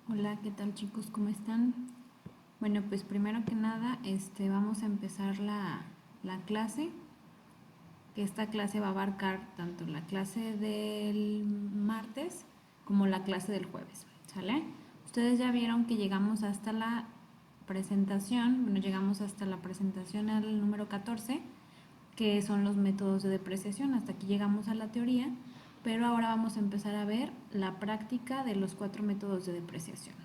Hola, ¿qué tal chicos? ¿Cómo están? Bueno, pues primero que nada, vamos a empezar la clase, que esta clase va a abarcar tanto la clase del martes como la clase del jueves, ¿sale? Ustedes ya vieron que llegamos hasta la presentación, bueno, llegamos hasta la presentación al número 14, que son los métodos de depreciación. Hasta aquí llegamos a la teoría, pero ahora vamos a empezar a ver la práctica de los 4 métodos de depreciación.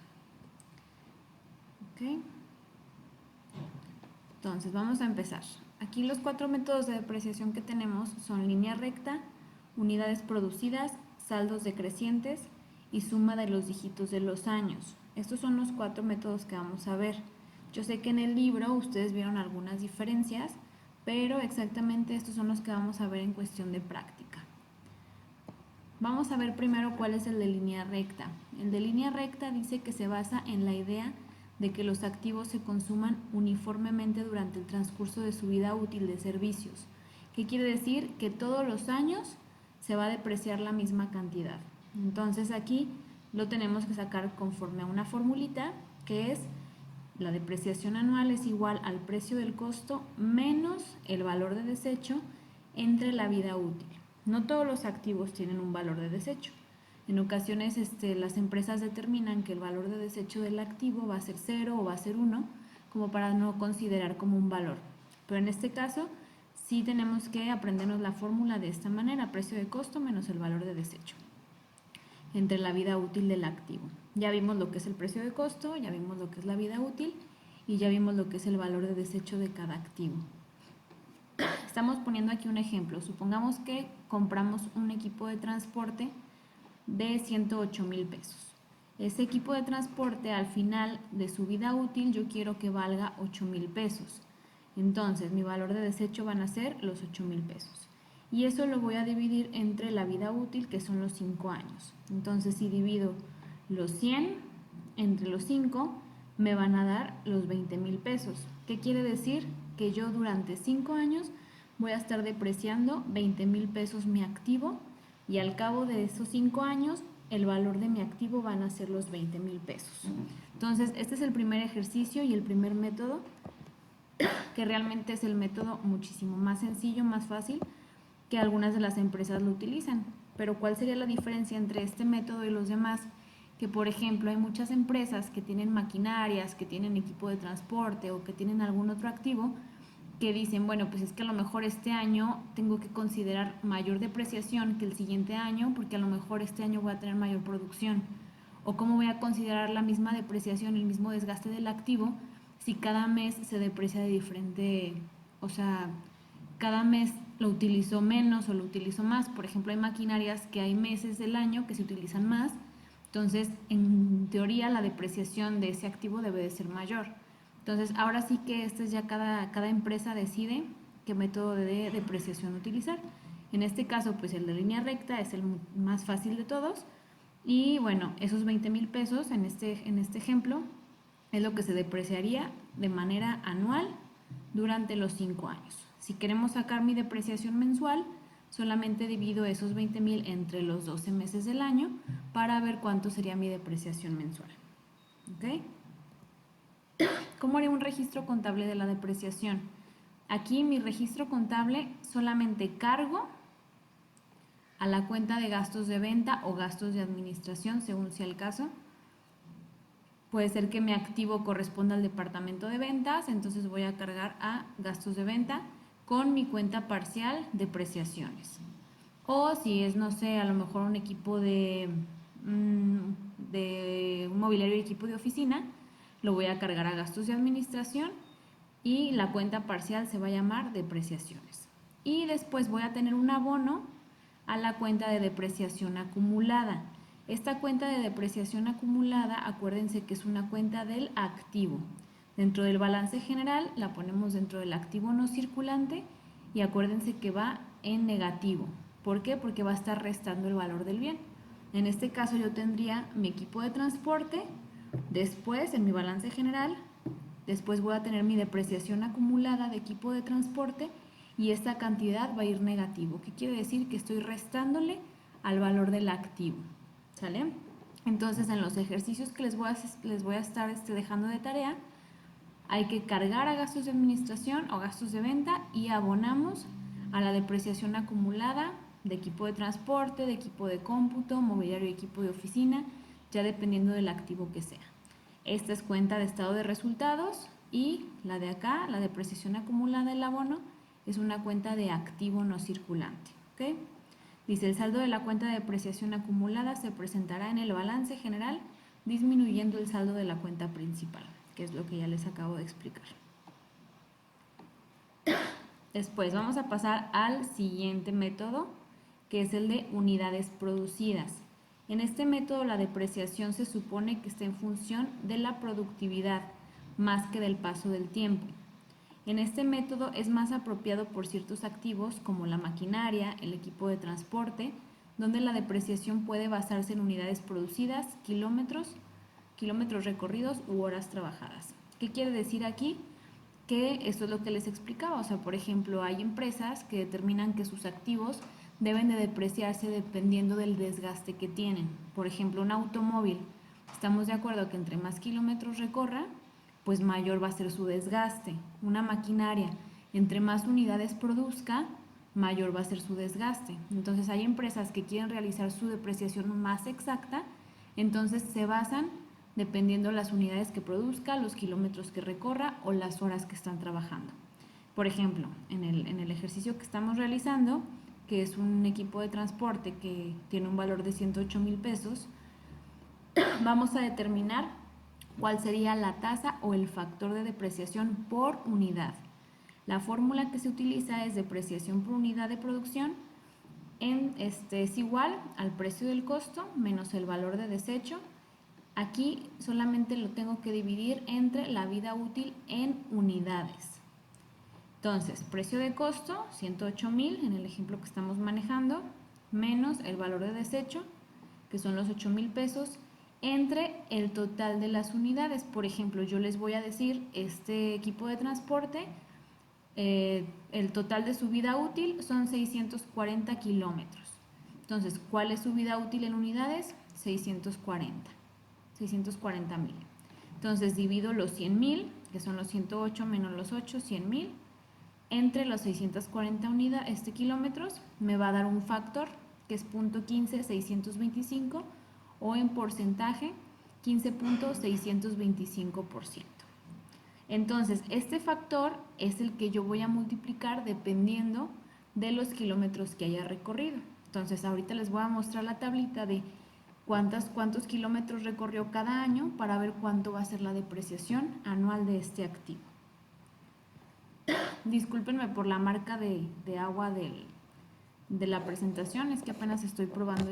¿Ok? Entonces, vamos a empezar. Aquí los 4 métodos de depreciación que tenemos son línea recta, unidades producidas, saldos decrecientes y suma de los dígitos de los años. Estos son los 4 métodos que vamos a ver. Yo sé que en el libro ustedes vieron algunas diferencias, pero exactamente estos son los que vamos a ver en cuestión de práctica. Vamos a ver primero cuál es el de línea recta. El de línea recta dice que se basa en la idea de que los activos se consuman uniformemente durante el transcurso de su vida útil de servicios. ¿Qué quiere decir? Que todos los años se va a depreciar la misma cantidad. Entonces aquí lo tenemos que sacar conforme a una formulita que es: la depreciación anual es igual al precio del costo menos el valor de desecho entre la vida útil. No todos los activos tienen un valor de desecho. En ocasiones las empresas determinan que el valor de desecho del activo va a ser 0 o va a ser 1, como para no considerar como un valor. Pero en este caso sí tenemos que aprendernos la fórmula de esta manera: precio de costo menos el valor de desecho entre la vida útil del activo. Ya vimos lo que es el precio de costo, ya vimos lo que es la vida útil y ya vimos lo que es el valor de desecho de cada activo. Estamos poniendo aquí un ejemplo. Supongamos que compramos un equipo de transporte de 108,000 pesos. Ese equipo de transporte al final de su vida útil yo quiero que valga 8,000 pesos. Entonces mi valor de desecho van a ser los 8,000 pesos. Y eso lo voy a dividir entre la vida útil, que son los 5 años. Entonces si divido los 100 entre los 5, me van a dar los 20,000 pesos. ¿Qué quiere decir? Que yo durante 5 años voy a estar depreciando 20,000 pesos mi activo, y al cabo de esos 5 años el valor de mi activo van a ser los 20,000 pesos. Entonces este es el primer ejercicio y el primer método, que realmente es el método muchísimo más sencillo, más fácil, que algunas de las empresas lo utilizan. Pero ¿cuál sería la diferencia entre este método y los demás? Que por ejemplo hay muchas empresas que tienen maquinarias, que tienen equipo de transporte o que tienen algún otro activo, que dicen, bueno, pues es que a lo mejor este año tengo que considerar mayor depreciación que el siguiente año, porque a lo mejor este año voy a tener mayor producción. O cómo voy a considerar la misma depreciación, el mismo desgaste del activo, si cada mes se deprecia de diferente, o sea, cada mes lo utilizo menos o lo utilizo más. Por ejemplo, hay maquinarias que hay meses del año que se utilizan más, entonces en teoría la depreciación de ese activo debe de ser mayor. Entonces ahora sí que es ya cada empresa decide qué método de depreciación utilizar. En este caso pues el de línea recta es el más fácil de todos, y bueno, esos 20,000 pesos en este ejemplo es lo que se depreciaría de manera anual durante los 5 años. Si queremos sacar mi depreciación mensual, solamente divido esos 20,000 entre los 12 meses del año para ver cuánto sería mi depreciación mensual. ¿Ok? ¿Cómo haría un registro contable de la depreciación? Aquí mi registro contable solamente cargo a la cuenta de gastos de venta o gastos de administración, según sea el caso. Puede ser que mi activo corresponda al departamento de ventas, entonces voy a cargar a gastos de venta con mi cuenta parcial depreciaciones. O si es, no sé, a lo mejor un equipo de un mobiliario y equipo de oficina, lo voy a cargar a gastos de administración y la cuenta parcial se va a llamar depreciaciones. Y después voy a tener un abono a la cuenta de depreciación acumulada. Esta cuenta de depreciación acumulada, acuérdense que es una cuenta del activo. Dentro del balance general la ponemos dentro del activo no circulante y acuérdense que va en negativo. ¿Por qué? Porque va a estar restando el valor del bien. En este caso yo tendría mi equipo de transporte, después en mi balance general, después voy a tener mi depreciación acumulada de equipo de transporte y esta cantidad va a ir negativo. ¿Qué quiere decir? Que estoy restándole al valor del activo. ¿Sale? Entonces, en los ejercicios que les voy a estar dejando de tarea, hay que cargar a gastos de administración o gastos de venta y abonamos a la depreciación acumulada de equipo de transporte, de equipo de cómputo, mobiliario y equipo de oficina, ya dependiendo del activo que sea. Esta es cuenta de estado de resultados y la de acá, la depreciación acumulada del abono, es una cuenta de activo no circulante. ¿Okay? Dice, el saldo de la cuenta de depreciación acumulada se presentará en el balance general disminuyendo el saldo de la cuenta principal, que es lo que ya les acabo de explicar. Después vamos a pasar al siguiente método, que es el de unidades producidas. En este método la depreciación se supone que está en función de la productividad más que del paso del tiempo. En este método es más apropiado por ciertos activos como la maquinaria, el equipo de transporte, donde la depreciación puede basarse en unidades producidas, kilómetros recorridos u horas trabajadas. ¿Qué quiere decir aquí? Que esto es lo que les explicaba, o sea, por ejemplo, hay empresas que determinan que sus activos deben de depreciarse dependiendo del desgaste que tienen. Por ejemplo, un automóvil, estamos de acuerdo que entre más kilómetros recorra, pues mayor va a ser su desgaste. Una maquinaria, entre más unidades produzca, mayor va a ser su desgaste. Entonces hay empresas que quieren realizar su depreciación más exacta, entonces se basan dependiendo las unidades que produzca, los kilómetros que recorra o las horas que están trabajando. Por ejemplo, en el ejercicio que estamos realizando, que es un equipo de transporte que tiene un valor de 108,000 pesos, vamos a determinar cuál sería la tasa o el factor de depreciación por unidad. La fórmula que se utiliza es depreciación por unidad de producción, es igual al precio del costo menos el valor de desecho. Aquí solamente lo tengo que dividir entre la vida útil en unidades. Entonces, precio de costo, 108,000 en el ejemplo que estamos manejando, menos el valor de desecho, que son los 8,000 pesos, entre el total de las unidades. Por ejemplo, yo les voy a decir, este equipo de transporte, el total de su vida útil son 640 kilómetros. Entonces, ¿cuál es su vida útil en unidades? 640,000. Entonces divido los 100,000, que son los 108 menos los 8, 100,000, entre los 640 unidades, kilómetros, me va a dar un factor que es 0.15,625 o en porcentaje 15.625%. Entonces, este factor es el que yo voy a multiplicar dependiendo de los kilómetros que haya recorrido. Entonces, ahorita les voy a mostrar la tablita de cuántos kilómetros recorrió cada año para ver cuánto va a ser la depreciación anual de este activo. Discúlpenme por la marca de agua de la presentación, es que apenas estoy probando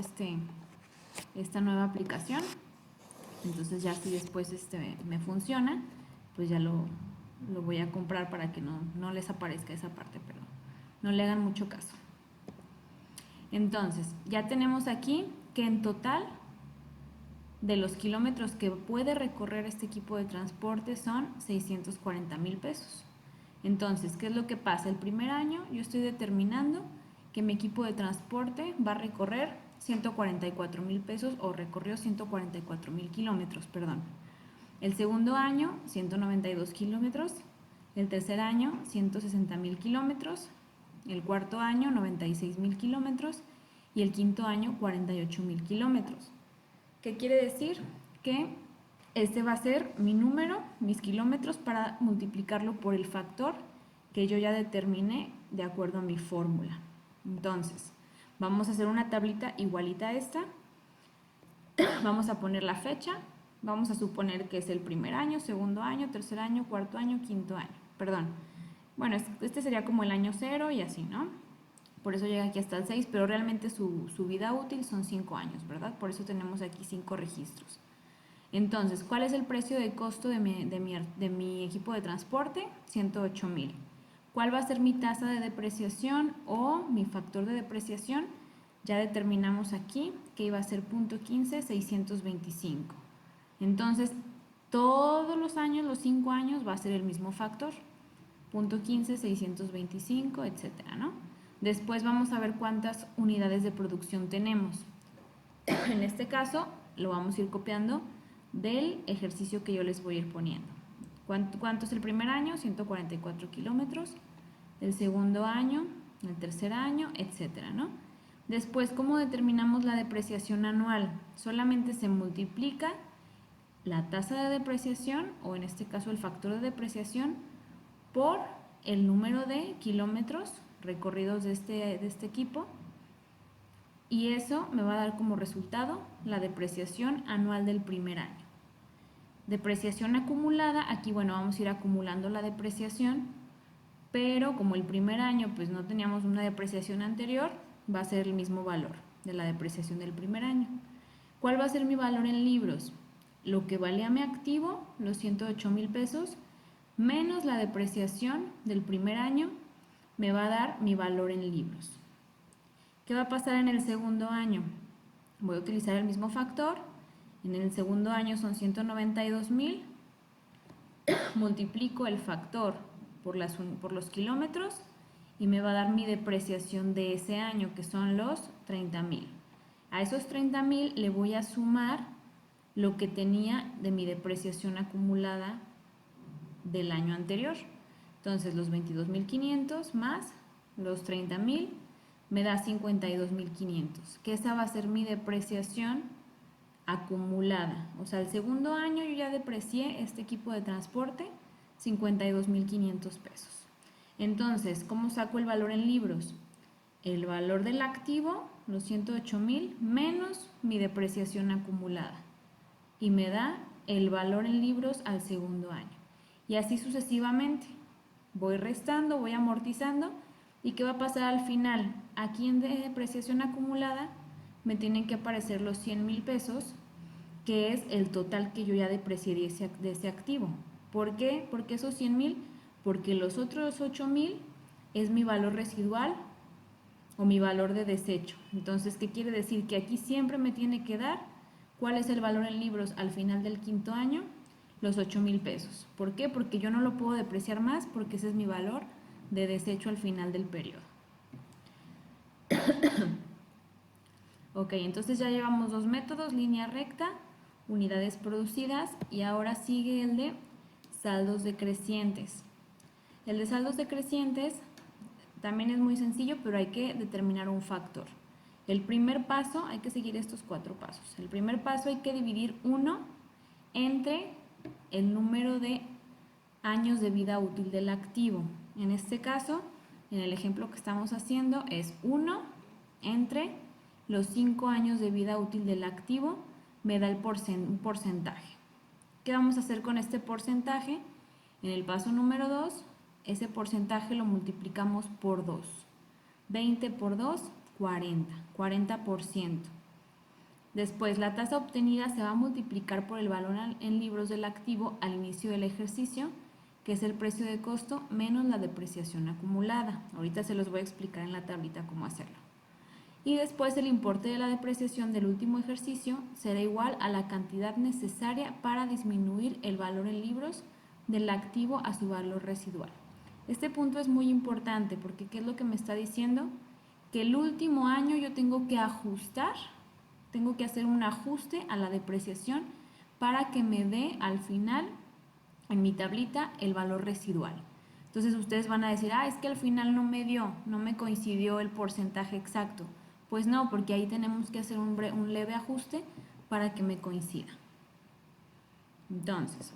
esta nueva aplicación. Entonces ya si después me funciona, pues ya lo voy a comprar para que no les aparezca esa parte, pero no le hagan mucho caso. Entonces, ya tenemos aquí que en total de los kilómetros que puede recorrer este equipo de transporte son 640,000 pesos. Entonces, ¿qué es lo que pasa? El primer año yo estoy determinando que mi equipo de transporte va a recorrer 144,000 pesos o recorrió 144,000 kilómetros, perdón. El segundo año, 192 kilómetros. El tercer año, 160,000 kilómetros. El cuarto año, 96,000 kilómetros. Y el quinto año, 48,000 kilómetros. ¿Qué quiere decir? Que este va a ser mi número, mis kilómetros, para multiplicarlo por el factor que yo ya determiné de acuerdo a mi fórmula. Entonces, vamos a hacer una tablita igualita a esta. Vamos a poner la fecha. Vamos a suponer que es el primer año, segundo año, tercer año, cuarto año, quinto año. Perdón. Bueno, este sería como el año 0 y así, ¿no? Por eso llega aquí hasta el 6, pero realmente su vida útil son 5 años, ¿verdad? Por eso tenemos aquí 5 registros. Entonces, ¿cuál es el precio de costo de mi equipo de transporte? 108,000. ¿Cuál va a ser mi tasa de depreciación o mi factor de depreciación? Ya determinamos aquí que iba a ser 0.15,625. Entonces, todos los años, los 5 años, va a ser el mismo factor. 0.15,625, etcétera, ¿no? Después vamos a ver cuántas unidades de producción tenemos. En este caso, lo vamos a ir copiando del ejercicio que yo les voy a ir poniendo. ¿Cuánto es el primer año? 144 kilómetros. El segundo año, el tercer año, etcétera, ¿no? Después, ¿cómo determinamos la depreciación anual? Solamente se multiplica la tasa de depreciación, o en este caso el factor de depreciación, por el número de kilómetros recorridos de este equipo, y eso me va a dar como resultado la depreciación anual del primer año. Depreciación acumulada, aquí bueno, vamos a ir acumulando la depreciación, pero como el primer año pues no teníamos una depreciación anterior, va a ser el mismo valor de la depreciación del primer año. ¿Cuál va a ser mi valor en libros? Lo que valía mi activo, los 108,000 pesos, menos la depreciación del primer año, me va a dar mi valor en libros. ¿Qué va a pasar en el segundo año? Voy a utilizar el mismo factor. En el segundo año son 192,000. Multiplico el factor por los kilómetros y me va a dar mi depreciación de ese año, que son los 30,000. A esos 30,000 le voy a sumar lo que tenía de mi depreciación acumulada del año anterior. Entonces los 22,500 más los 30,000 me da 52,500, que esa va a ser mi depreciación acumulada. O sea, el segundo año yo ya deprecié este equipo de transporte 52,500 pesos. Entonces, ¿cómo saco el valor en libros? El valor del activo, los 108,000, menos mi depreciación acumulada. Y me da el valor en libros al segundo año. Y así sucesivamente. Voy restando, voy amortizando. ¿Y qué va a pasar al final? Aquí en depreciación acumulada me tienen que aparecer los 100,000 pesos, que es el total que yo ya deprecié de ese activo. ¿Por qué? Porque esos 100,000, porque los otros 8,000 es mi valor residual o mi valor de desecho. Entonces, ¿qué quiere decir? Que aquí siempre me tiene que dar cuál es el valor en libros al final del quinto año, los 8,000 pesos. ¿Por qué? Porque yo no lo puedo depreciar más, porque ese es mi valor de desecho al final del periodo. Ok, entonces ya llevamos dos métodos, línea recta, unidades producidas, y ahora sigue el de saldos decrecientes. El de saldos decrecientes también es muy sencillo, pero hay que determinar un factor. El primer paso, hay que seguir estos 4 pasos. El primer paso hay que dividir 1 entre el número de años de vida útil del activo. En este caso, en el ejemplo que estamos haciendo, es 1 entre los 5 años de vida útil del activo, me da un porcentaje. ¿Qué vamos a hacer con este porcentaje? En el paso número 2, ese porcentaje lo multiplicamos por 2. 20 por 2, 40, 40%. Después, la tasa obtenida se va a multiplicar por el valor en libros del activo al inicio del ejercicio, que es el precio de costo menos la depreciación acumulada. Ahorita se los voy a explicar en la tablita cómo hacerlo. Y después el importe de la depreciación del último ejercicio será igual a la cantidad necesaria para disminuir el valor en libros del activo a su valor residual. Este punto es muy importante porque ¿qué es lo que me está diciendo? Que el último año yo tengo que ajustar, tengo que hacer un ajuste a la depreciación para que me dé al final en mi tablita el valor residual. Entonces ustedes van a decir, es que al final no me coincidió el porcentaje exacto. Pues no, porque ahí tenemos que hacer un leve ajuste para que me coincida. Entonces,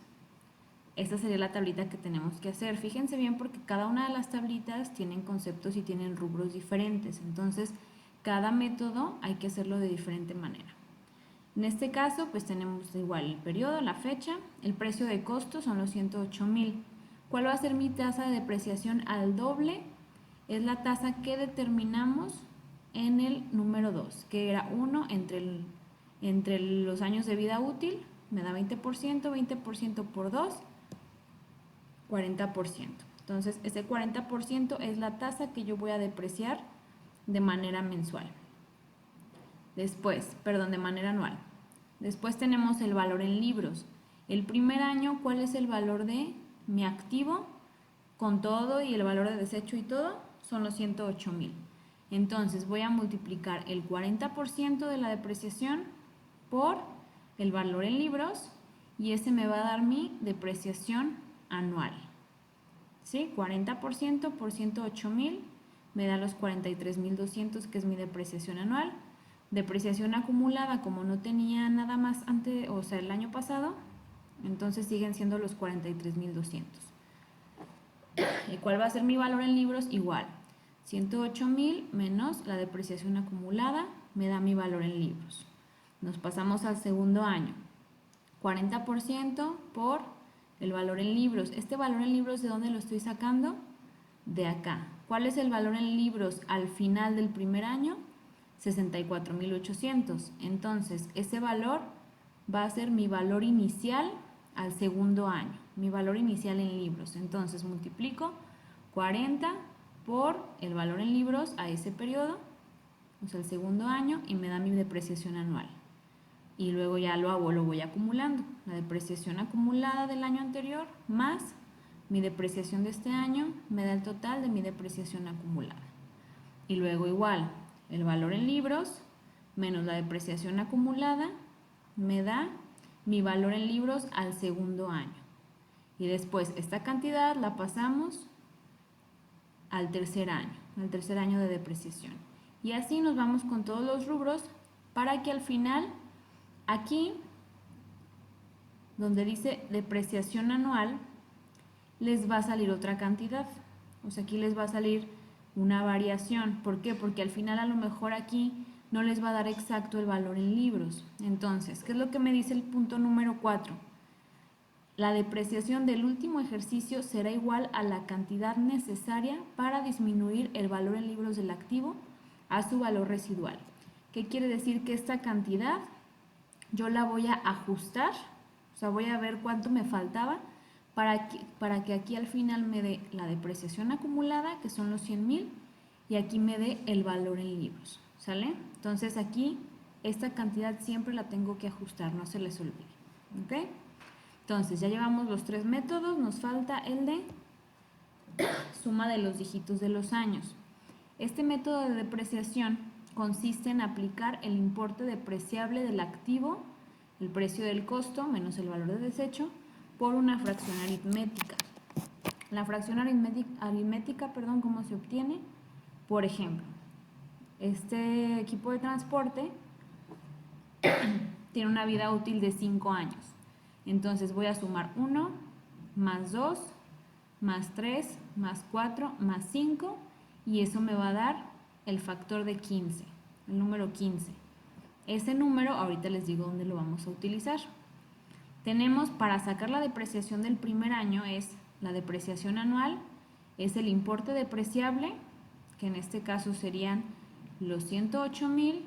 esta sería la tablita que tenemos que hacer. Fíjense bien porque cada una de las tablitas tienen conceptos y tienen rubros diferentes. Entonces, cada método hay que hacerlo de diferente manera. En este caso, pues tenemos igual el periodo, la fecha, el precio de costo son los 108,000. ¿Cuál va a ser mi tasa de depreciación al doble? Es la tasa que determinamos en el número 2, que era 1 entre los años de vida útil, me da 20%, 20% por 2, 40%. Entonces, ese 40% es la tasa que yo voy a depreciar de manera mensual. Después, de manera anual. Después tenemos el valor en libros. El primer año, ¿cuál es el valor de mi activo? Con todo y el valor de desecho y todo, son los 108,000. Entonces voy a multiplicar el 40% de la depreciación por el valor en libros y ese me va a dar mi depreciación anual. ¿Sí? 40% por 108,000 me da los 43,200, que es mi depreciación anual. Depreciación acumulada, como no tenía nada más antes, o sea, el año pasado, entonces siguen siendo los 43,200. ¿Y cuál va a ser mi valor en libros? Igual, 108,000 menos la depreciación acumulada me da mi valor en libros. Nos pasamos al segundo año. 40% por el valor en libros. Este valor en libros, ¿de dónde lo estoy sacando? De acá. ¿Cuál es el valor en libros al final del primer año? 64,800. Entonces, ese valor va a ser mi valor inicial al segundo año, mi valor inicial en libros. Entonces, multiplico 40 por el valor en libros a ese periodo, o sea, el segundo año, y me da mi depreciación anual. Y luego ya lo voy acumulando. La depreciación acumulada del año anterior más mi depreciación de este año me da el total de mi depreciación acumulada. Y luego igual, el valor en libros menos la depreciación acumulada me da mi valor en libros al segundo año. Y después esta cantidad la pasamos al tercer año de depreciación. Y así nos vamos con todos los rubros para que al final, aquí, donde dice depreciación anual, les va a salir otra cantidad. O sea, aquí les va a salir una variación. ¿Por qué? Porque al final a lo mejor aquí no les va a dar exacto el valor en libros. Entonces, ¿qué es lo que me dice el punto número 4? La depreciación del último ejercicio será igual a la cantidad necesaria para disminuir el valor en libros del activo a su valor residual. ¿Qué quiere decir? Que esta cantidad yo la voy a ajustar, o sea, voy a ver cuánto me faltaba para que aquí al final me dé la depreciación acumulada, que son los 100,000, y aquí me dé el valor en libros, ¿sale? Entonces aquí esta cantidad siempre la tengo que ajustar, no se les olvide, ¿ok? Entonces ya llevamos los 3 métodos, nos falta el de suma de los dígitos de los años. Este método de depreciación consiste en aplicar el importe depreciable del activo, el precio del costo menos el valor de desecho, por una fracción aritmética. La fracción aritmética, ¿cómo se obtiene? Por ejemplo, este equipo de transporte tiene una vida útil de 5 años. Entonces voy a sumar 1, más 2, más 3, más 4, más 5, y eso me va a dar el factor de 15, el número 15. Ese número, ahorita les digo dónde lo vamos a utilizar. Tenemos, para sacar la depreciación del primer año, es la depreciación anual, es el importe depreciable, que en este caso serían los 108,000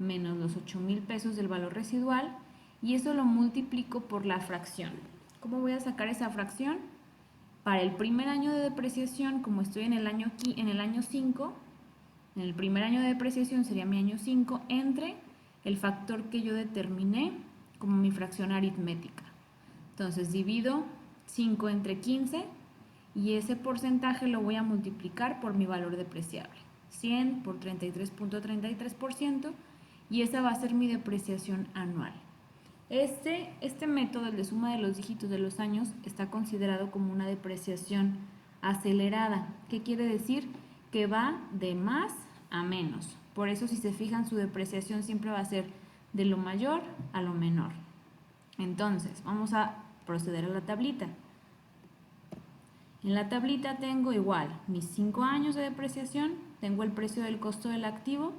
menos los 8,000 pesos del valor residual, y eso lo multiplico por la fracción. ¿Cómo voy a sacar esa fracción? Para el primer año de depreciación, como estoy en el año 5, en el primer año de depreciación sería mi año 5, entre el factor que yo determiné como mi fracción aritmética. Entonces divido 5 entre 15 y ese porcentaje lo voy a multiplicar por mi valor depreciable. 100 por 33.33%, y esa va a ser mi depreciación anual. Este método, el de suma de los dígitos de los años, está considerado como una depreciación acelerada. ¿Qué quiere decir? Que va de más a menos. Por eso, si se fijan, su depreciación siempre va a ser de lo mayor a lo menor. Entonces, vamos a proceder a la tablita. En la tablita tengo igual mis 5 años de depreciación, tengo el precio del costo del activo,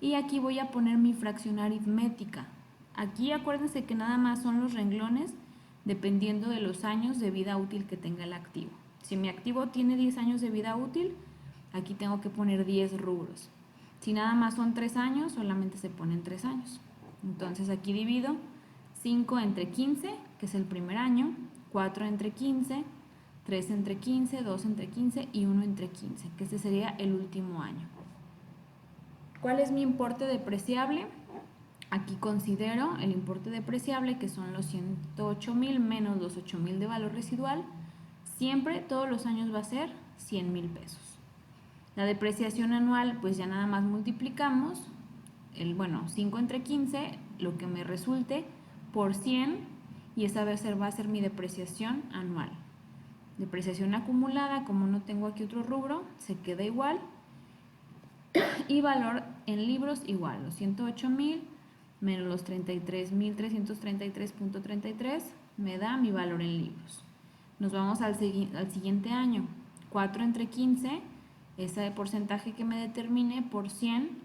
y aquí voy a poner mi fracción aritmética. Aquí acuérdense que nada más son los renglones dependiendo de los años de vida útil que tenga el activo. Si mi activo tiene 10 años de vida útil, aquí tengo que poner 10 rubros. Si nada más son 3 años, solamente se ponen 3 años. Entonces aquí divido 5 entre 15, que es el primer año, 4 entre 15, 3 entre 15, 2 entre 15 y 1 entre 15, que este sería el último año. ¿Cuál es mi importe depreciable? Aquí considero el importe depreciable, que son los 108,000 menos los 8,000 de valor residual. Siempre, todos los años va a ser 100,000 pesos. La depreciación anual, pues ya nada más multiplicamos, 5 entre 15 lo que me resulte por 100 y esa va a ser mi depreciación anual. Depreciación acumulada, como no tengo aquí otro rubro, se queda igual. Y valor en libros igual, los 108,000 menos los 33,333.33 me da mi valor en libros. Nos vamos al siguiente año, 4 entre 15, ese porcentaje que me determine por 100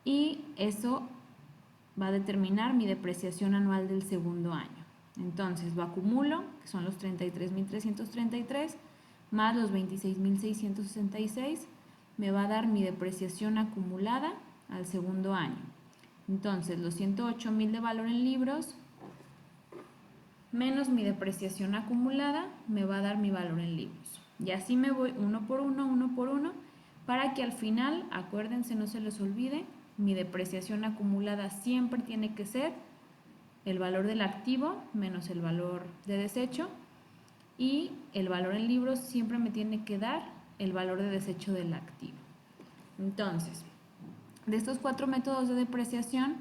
y eso va a determinar mi depreciación anual del segundo año. Entonces lo acumulo, que son los 33,333 más los 26,666, me va a dar mi depreciación acumulada al segundo año. Entonces los 108,000 de valor en libros menos mi depreciación acumulada me va a dar mi valor en libros. Y así me voy uno por uno, para que al final, acuérdense, no se les olvide, mi depreciación acumulada siempre tiene que ser el valor del activo menos el valor de desecho, y el valor en libros siempre me tiene que dar el valor de desecho del activo. Entonces, de estos 4 métodos de depreciación,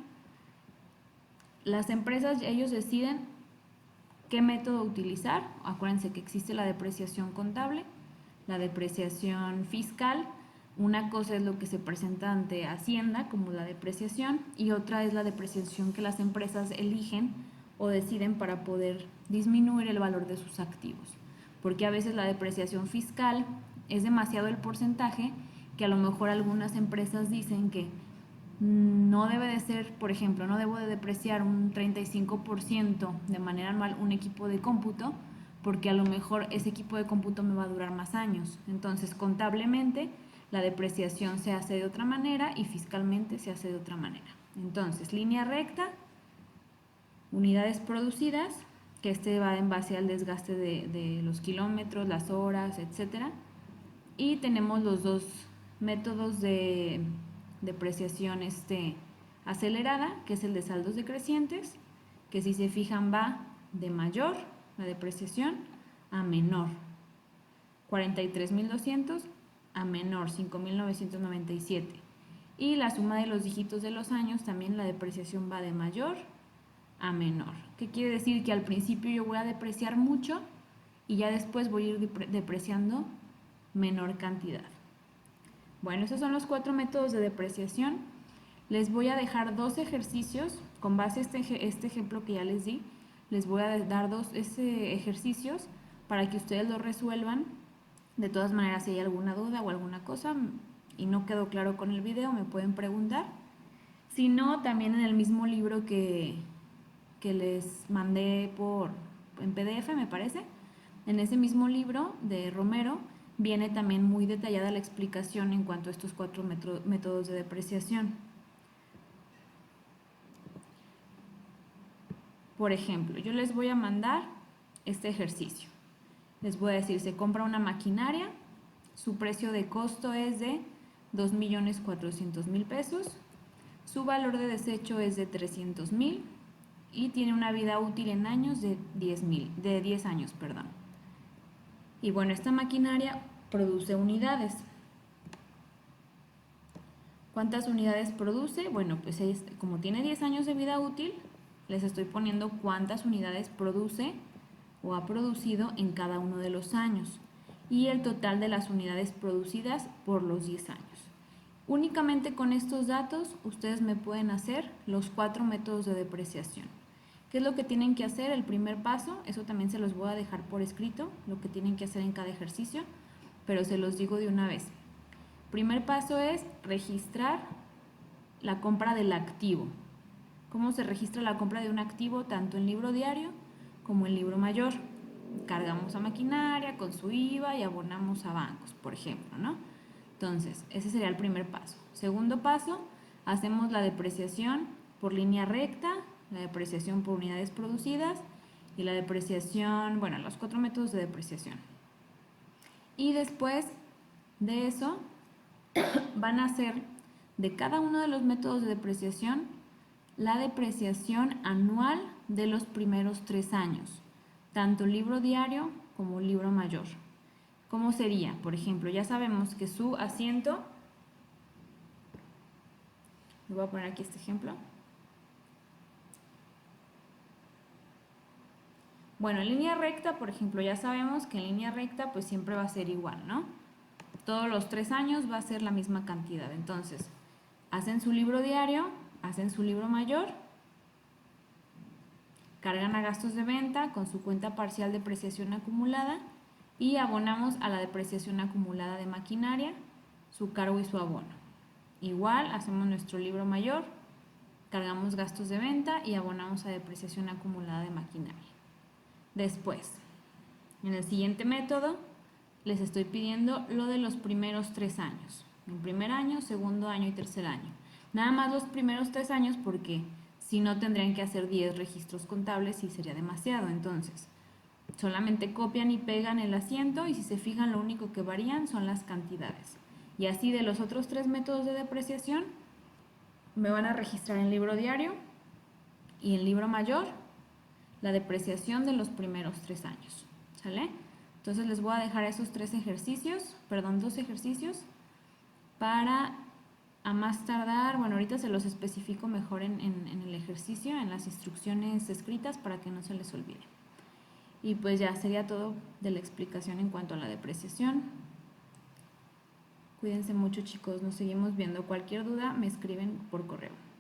las empresas, ellos deciden qué método utilizar. Acuérdense que existe la depreciación contable, la depreciación fiscal. Una cosa es lo que se presenta ante Hacienda como la depreciación y otra es la depreciación que las empresas eligen o deciden para poder disminuir el valor de sus activos. Porque a veces la depreciación fiscal es demasiado el porcentaje que a lo mejor algunas empresas dicen que no debe de ser, por ejemplo, no debo de depreciar un 35% de manera anual un equipo de cómputo porque a lo mejor ese equipo de cómputo me va a durar más años. Entonces, contablemente, la depreciación se hace de otra manera y fiscalmente se hace de otra manera. Entonces, línea recta, unidades producidas, que este va en base al desgaste de los kilómetros, las horas, etc. Y tenemos los dos métodos de depreciación acelerada, que es el de saldos decrecientes, que si se fijan va de mayor, la depreciación, a menor, 43,200 a menor, 5,997. Y la suma de los dígitos de los años, también la depreciación va de mayor a menor. ¿Qué quiere decir? Que al principio yo voy a depreciar mucho y ya después voy a ir depreciando menor cantidad. Bueno, esos son los 4 métodos de depreciación. Les voy a dejar 2 ejercicios con base a este ejemplo que ya les di. Les voy a dar 2 ejercicios para que ustedes lo resuelvan. De todas maneras, si hay alguna duda o alguna cosa y no quedó claro con el video, me pueden preguntar. Si no, también en el mismo libro que les mandé en PDF, me parece, en ese mismo libro de Romero, viene también muy detallada la explicación en cuanto a estos 4 métodos de depreciación. Por ejemplo, yo les voy a mandar este ejercicio. Les voy a decir, se compra una maquinaria, su precio de costo es de 2,400,000 pesos, su valor de desecho es de 300,000 y tiene una vida útil en años de 10 años. Y bueno, esta maquinaria produce unidades. ¿Cuántas unidades produce? Bueno, pues como tiene 10 años de vida útil, les estoy poniendo cuántas unidades produce o ha producido en cada uno de los años y el total de las unidades producidas por los 10 años. Únicamente con estos datos ustedes me pueden hacer los 4 métodos de depreciación. ¿Qué es lo que tienen que hacer? El primer paso, eso también se los voy a dejar por escrito, lo que tienen que hacer en cada ejercicio, pero se los digo de una vez. Primer paso es registrar la compra del activo. ¿Cómo se registra la compra de un activo? Tanto en libro diario como en libro mayor. Cargamos a maquinaria con su IVA y abonamos a bancos, por ejemplo, ¿no? Entonces, ese sería el primer paso. Segundo paso, hacemos la depreciación por línea recta, la depreciación por unidades producidas y la depreciación, bueno, los 4 métodos de depreciación. Y después de eso, van a hacer de cada uno de los métodos de depreciación la depreciación anual de los primeros 3 años, tanto libro diario como libro mayor. ¿Cómo sería? Por ejemplo, ya sabemos que su asiento, voy a poner aquí este ejemplo, Bueno, en línea recta, por ejemplo, ya sabemos que en línea recta pues siempre va a ser igual, ¿no? Todos los 3 años va a ser la misma cantidad. Entonces, hacen su libro diario, hacen su libro mayor, cargan a gastos de venta con su cuenta parcial de depreciación acumulada y abonamos a la depreciación acumulada de maquinaria, su cargo y su abono. Igual, hacemos nuestro libro mayor, cargamos gastos de venta y abonamos a depreciación acumulada de maquinaria. Después, en el siguiente método, les estoy pidiendo lo de los primeros 3 años. En primer año, segundo año y tercer año. Nada más los primeros 3 años porque si no tendrían que hacer 10 registros contables y sería demasiado. Entonces, solamente copian y pegan el asiento y si se fijan lo único que varían son las cantidades. Y así de los otros 3 métodos de depreciación me van a registrar en libro diario y en libro mayor la depreciación de los primeros 3 años. ¿Sale? Entonces les voy a dejar esos 2 ejercicios para a más tardar, bueno, ahorita se los especifico mejor en el ejercicio, en las instrucciones escritas para que no se les olvide. Y pues ya sería todo de la explicación en cuanto a la depreciación. Cuídense mucho, chicos, nos seguimos viendo. Cualquier duda me escriben por correo.